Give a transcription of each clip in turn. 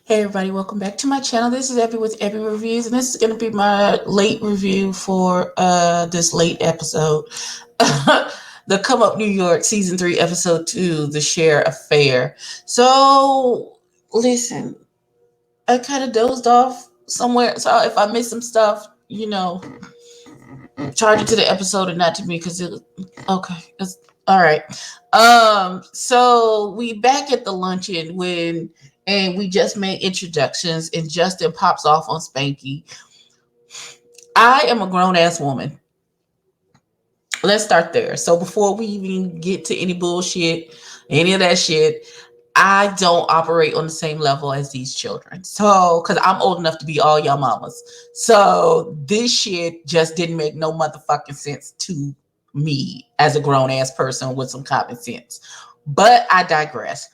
Hey everybody, welcome back to my channel. This is Ebbie with Ebbie Reviews, and this is going to be my late review for this late episode. The Come Up New York Season 3, Episode 2, The Share Affair. So, listen, I kind of dozed off somewhere, so if I missed some stuff, charge it to the episode and not to me, because okay, it's all right. So we back at the luncheon and we just made introductions, and Justin pops off on Spanky. I am a grown ass woman. Let's start there. So before we even get to any bullshit, any of that shit, I don't operate on the same level as these children. So, because I'm old enough to be all y'all mamas. So, this shit just didn't make no motherfucking sense to me as a grown ass person with some common sense. But I digress.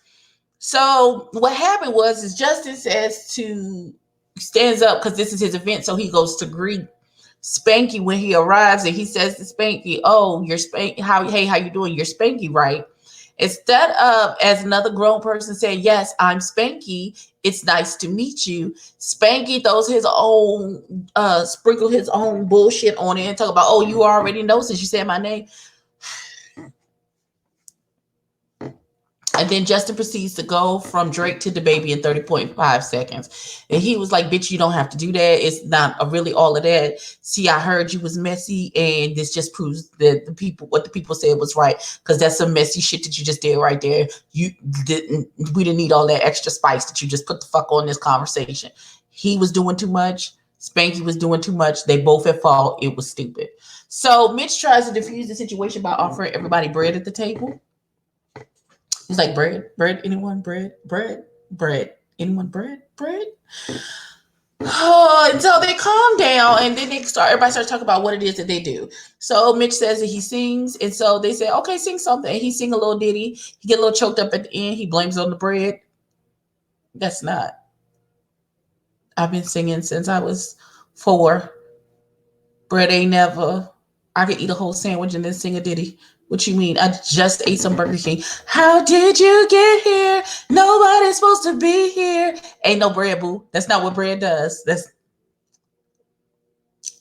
So, what happened is Justin stands up because this is his event. So, he goes to greet Spanky when he arrives, and he says to Spanky, "Oh, you're Spanky. How you doing? You're Spanky, right?" Instead of, as another grown person saying, "Yes, I'm Spanky. It's nice to meet you," Spanky throws his own, sprinkle his own bullshit on it and talk about, "Oh, you already know since you said my name." And then Justin proceeds to go from Drake to the baby in 30.5 seconds. And he was like, "Bitch, you don't have to do that. It's not really all of that. See, I heard you was messy, and this just proves that what the people said was right. Because that's some messy shit that you just did right there. We didn't need all that extra spice that you just put the fuck on this conversation." He was doing too much. Spanky was doing too much. They both at fault. It was stupid. So Mitch tries to diffuse the situation by offering everybody bread at the table. He's like, bread, anyone, bread, anyone, bread. Oh, until they calm down, and then everybody starts talking about what it is that they do. So Mitch says that he sings, and so they say, "Okay, sing something." And he sing a little ditty. He get a little choked up at the end. He blames it on the bread. That's not. I've been singing since I was 4. Bread ain't never. I could eat a whole sandwich and then sing a ditty. What you mean? I just ate some Burger King. How did you get here? Nobody's supposed to be here. Ain't no bread, boo. That's not what bread does. That's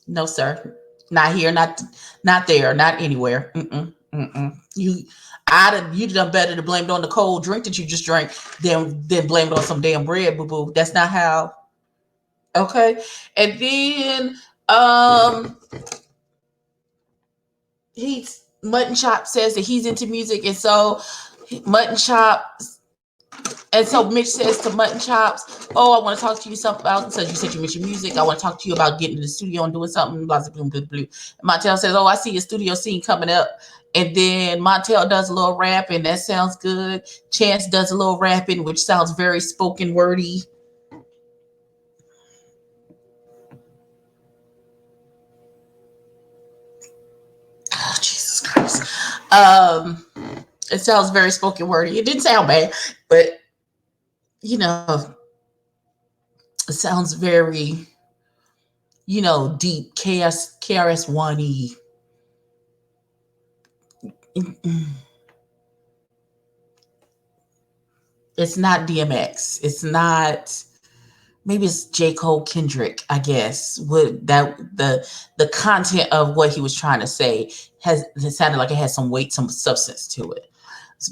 no, sir. Not here. Not there. Not anywhere. You done better to blame it on the cold drink that you just drank than blame it on some damn bread, boo boo. That's not how. Okay, and then Mutton Chop says that he's into music, and so Mutton Chops, and so Mitch says to Mutton Chops, "Oh, I want to talk to you something about, since you said you mentioned music. I want to talk to you about getting in the studio and doing something." Blah blah blah blah. Montel says, "Oh, I see a studio scene coming up." And then Montel does a little rapping. That sounds good. Chance does a little rapping, which sounds very spoken wordy. Oh, Jesus Christ. It sounds very spoken wordy. It didn't sound bad, but it sounds very, deep, KRS-One-y. It's not DMX. It's not. Maybe it's J. Cole, Kendrick, I guess. With that, the content of what he was trying to say it sounded like it had some weight, some substance to it.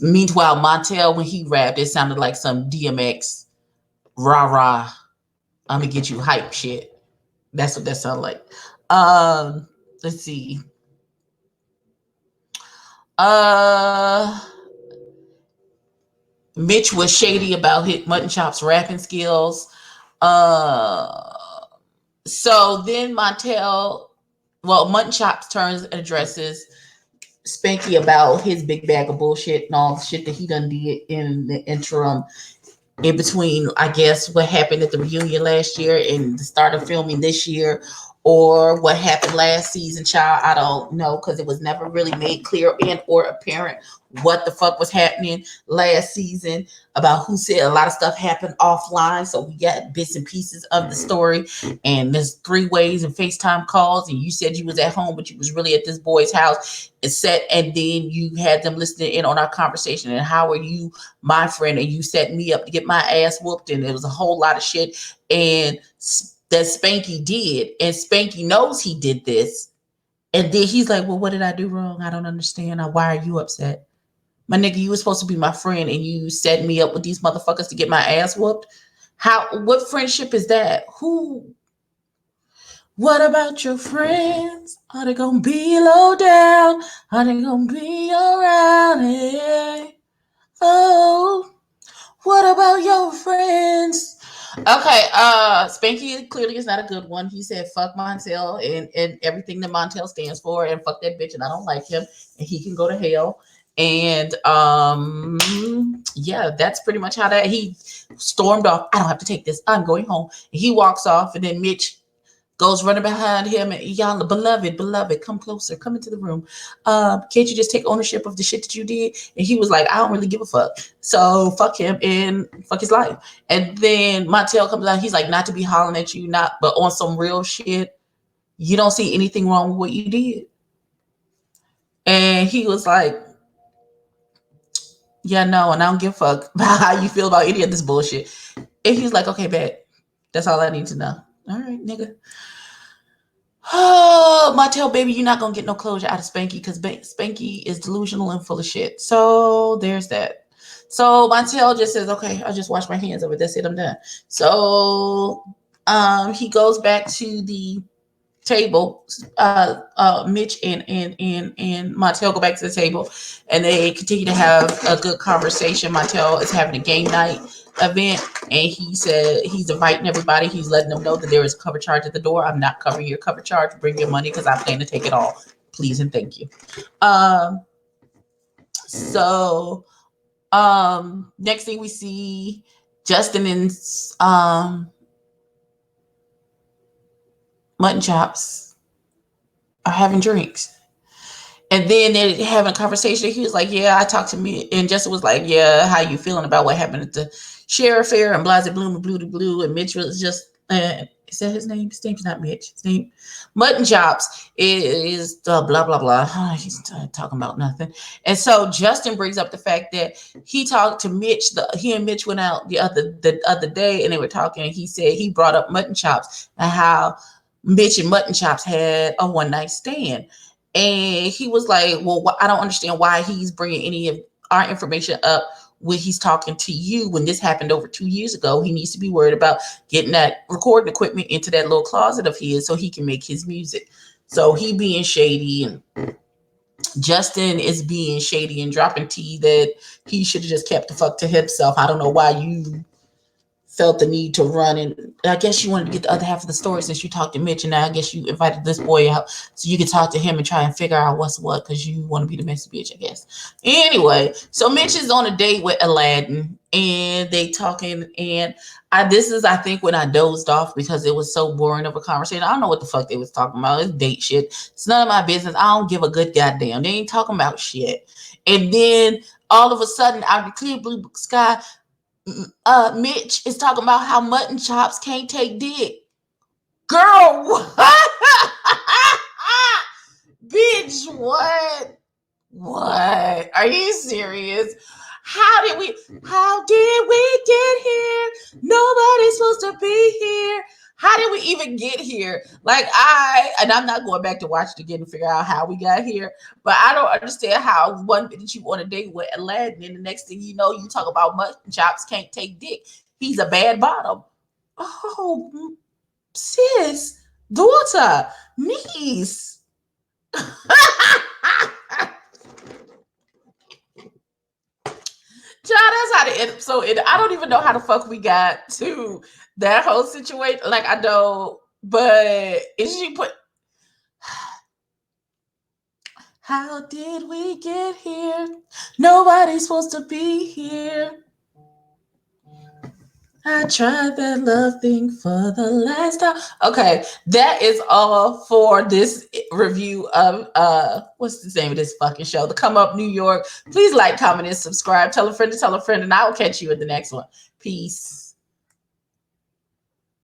Meanwhile, Montel, when he rapped, it sounded like some DMX rah rah. I'm gonna get you hype shit. That's what that sounded like. Let's see. Mitch was shady about his Mutton Chop's rapping skills. So then Mutton Chops turns and addresses Spanky about his big bag of bullshit and all the shit that he done did in the interim, in between, I guess, what happened at the reunion last year and the start of filming this year, or what happened last season, child. I don't know, because it was never really made clear and or apparent what the fuck was happening last season, about who said a lot of stuff happened offline. So we got bits and pieces of the story, and there's three ways and FaceTime calls, and you said you was at home, but you was really at this boy's house and and then you had them listening in on our conversation. And how are you, my friend, and you set me up to get my ass whooped, and it was a whole lot of shit. And that Spanky did, and Spanky knows he did this. And then he's like, well, what did I do wrong? I don't understand. Why are you upset? My nigga, you were supposed to be my friend, and you set me up with these motherfuckers to get my ass whooped. What friendship is that? What about your friends? Are they gonna be low down? Are they gonna be around? Hey, oh, what about your friends? Okay, Spanky clearly is not a good one. He said fuck Montel and everything that Montel stands for, and fuck that bitch, and I don't like him, and he can go to hell. And yeah, that's pretty much how that he stormed off. I don't have to take this. I'm going home. And he walks off, and then Mitch goes running behind him, and y'all, beloved, come closer, come into the room. Can't you just take ownership of the shit that you did? And he was like, I don't really give a fuck. So fuck him and fuck his life. And then Montel comes out, he's like, not to be hollering at you, but on some real shit, you don't see anything wrong with what you did. And he was like, yeah, no, and I don't give a fuck about how you feel about any of this bullshit. And he's like, okay, bet. That's all I need to know. All right, nigga. Oh, Montel, baby, you're not gonna get no closure out of Spanky, because Spanky is delusional and full of shit. So there's that. So Montel just says, okay, I'll just wash my hands of it. That's it, I'm done. So he goes back to the table. Mitch and Montel go back to the table, and they continue to have a good conversation. Montel is having a game night event, and he said he's inviting everybody. He's letting them know that there is a cover charge at the door. I'm not covering your cover charge. Bring your money, because I plan to take it all. Please and thank you. So next thing we see, Justin and Mutton Chops are having drinks. And then they're having a conversation. He was like, yeah, I talked to me. And Justin was like, yeah, how you feeling about what happened at the sheriff fair? And Blase Bloom and Blue. And Mitch was just, is that his name? His name's not Mitch. His name, Mutton Chops, is blah, blah, blah. He's talking about nothing. And so Justin brings up the fact that he talked to Mitch. He and Mitch went out the other day, and they were talking. And he said he brought up Mutton Chops and how Mitch and Mutton Chops had a one-night stand. And he was like, well, I don't understand why he's bringing any of our information up when he's talking to you, when this happened over 2 years ago. He needs to be worried about getting that recording equipment into that little closet of his so he can make his music. So he being shady, and Justin is being shady and dropping tea that he should have just kept the fuck to himself. I don't know why you felt the need to run, and I guess you wanted to get the other half of the story since you talked to Mitch, and now I guess you invited this boy out so you could talk to him and try and figure out what's what, because you want to be the messy bitch, I guess. Anyway, so Mitch is on a date with Aladdin, and they talking, and this is, I think, when I dozed off because it was so boring of a conversation. I don't know what the fuck they was talking about. It's date shit. It's none of my business. I don't give a good goddamn. They ain't talking about shit. And then all of a sudden, out of the clear blue sky, Mitch is talking about how Mutton Chops can't take dick. Girl, what? Bitch, what? What? Are you serious? How did we get here? Nobody's supposed to be here. How did we even get here? I'm not going back to watch it again to figure out how we got here, but I don't understand how one minute you want to date with Aladdin, and the next thing you know, you talk about Mutton Chops can't take dick. He's a bad bottom. Oh, sis, daughter, niece. Child, that's how the end. So I don't even know how the fuck we got to that whole situation. Like, I know, but is she put? How did we get here? Nobody's supposed to be here. I tried that love thing for the last time. Okay, that is all for this review of what's the name of this fucking show? The Come Up New York. Please like, comment, and subscribe. Tell a friend to tell a friend, and I will catch you in the next one. Peace.